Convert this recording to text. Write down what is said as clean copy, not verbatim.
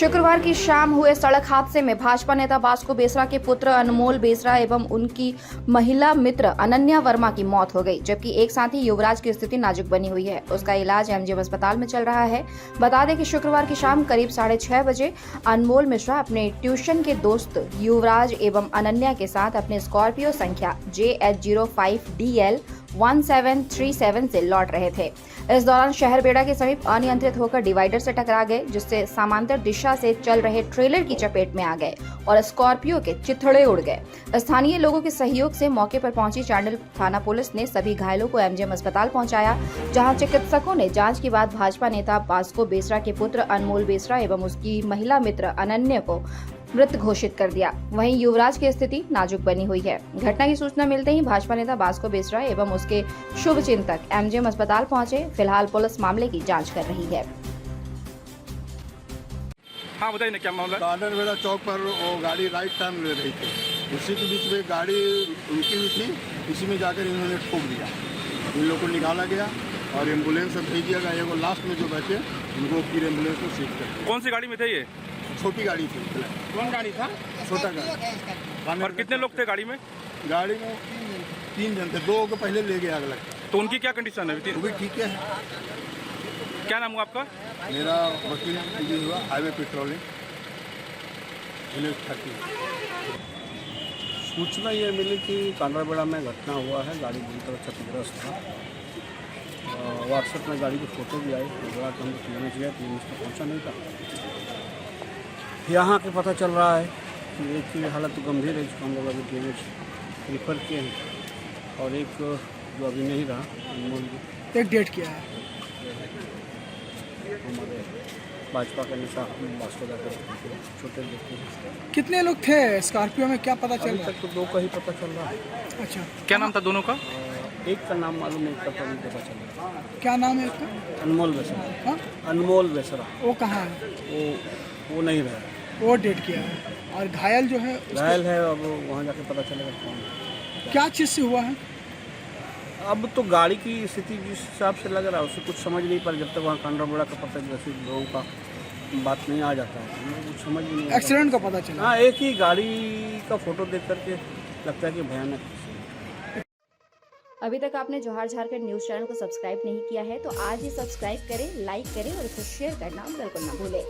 शुक्रवार की शाम हुए सड़क हादसे में भाजपा नेता भास्को बेसरा के पुत्र अनमोल बेसरा एवं उनकी महिला मित्र अनन्या वर्मा की मौत हो गई, जबकि एक साथी युवराज की स्थिति नाजुक बनी हुई है। उसका इलाज एमजीएम अस्पताल में चल रहा है। बता दें कि शुक्रवार की शाम करीब 6:30 बजे अनमोल मिश्रा अपने ट्यूशन के दोस्त युवराज एवं अनन्या के साथ अपने स्कॉर्पियो संख्या JH05DL 1737 से लौट रहे थे। इस दौरान शहर बेड़ा के समीप अनियंत्रित होकर डिवाइडर से टकरा गए, जिससे समांतर दिशा से चल रहे ट्रेलर की चपेट में आ गए और स्कॉर्पियो के चिथड़े उड़ गए। स्थानीय लोगों के सहयोग से मौके पर पहुंची चांडिल थाना पुलिस ने सभी घायलों को एमजीएम अस्पताल पहुंचाया, जहां चिकित्सकों ने जांच के बाद भाजपा नेता भास्को बेसरा के पुत्र अनमोल बेसरा एवं उसकी महिला मित्र अनन्या को मृत घोषित कर दिया। वहीं युवराज की स्थिति नाजुक बनी हुई है। घटना की सूचना मिलते ही भाजपा नेता भास्को बेसरा एवं उसके शुभचिंतक एमजीएम अस्पताल पहुंचे। फिलहाल पुलिस मामले की जांच कर रही है। हाँ बताइए ना, क्या मामला है? गार्डन वेला चौक पर वो गाड़ी राइट टर्न ले रही थी, उसी के बीच में गाड़ी रुकी हुई थी, इसी में जाकर इन्होंने ठोक दिया। इन लोगों को निकाला गया और एम्बुलेंस से भेज दिया गया। वो लास्ट में जो बचे उनको फिर एम्बुलेंस में शिफ्ट कर दिया। कौन सी गाड़ी में थे ये? छोटी गाड़ी थी। कौन गाड़ी था? छोटा गाड़ी। और कितने लोग थे गाड़ी में? गाड़ी में 3 जन थे, 2 को पहले ले गया अगला। तो उनकी क्या कंडीशन है? वो भी ठीक है। क्या नाम हुआ आपका? मेरा वकील हुआ हाईवे पेट्रोलिंग सूचना ये मिली कि कांड्राबेड़ा में घटना हुआ है, गाड़ी बुरी तरह क्षतिग्रस्त था। व्हाट्सएप में गाड़ी की फ़ोटो भी आई, बड़ा हम पीएमएच गए, पीएमएच तक पहुँचा नहीं था। यहाँ के पता चल रहा है कि एक की हालत गंभीर है, जिसको हम लोग अभी पीएमएच रिफ़र किए हैं, और एक जो अभी नहीं रहा, अनमोल एक डेट किया है। हमारे भाजपा के नेता भास्को जाकर छोटे व्यक्ति हैं। कितने लोग थे स्कॉर्पियो में, क्या पता चल अभी रहा तक तो 2 का ही पता चल रहा है। है? अच्छा, क्या नाम था दोनों का? एक का नाम मालूम नहीं, एक का नहीं पता चल रहा है। क्या नाम है इसका? अनमोल बेसरा। हाँ? अनमोल बेसरा वो कहाँ है? वो नहीं रहा, वो डेट किया है। और घायल जो है घायल है। अब वहाँ जाके पता चलेगा कौन है। क्या चीज़ से हुआ है? अब तो गाड़ी की स्थिति जिस हिसाब से लग रहा है उससे कुछ समझ नहीं पा, जब तक वहाँ कांड्राबेड़ा का पता जैसे लोगों का बात नहीं आ जाता है, हमें कुछ समझ नहीं आता। एक्सीडेंट का पता चला? हाँ, एक ही गाड़ी का फोटो देख करके लगता है कि भयानक। अभी तक आपने जोहार झारखंड न्यूज चैनल को सब्सक्राइब नहीं किया है तो आज ही सब्सक्राइब करें, लाइक करें और इसे शेयर करना बिल्कुल न भूलें।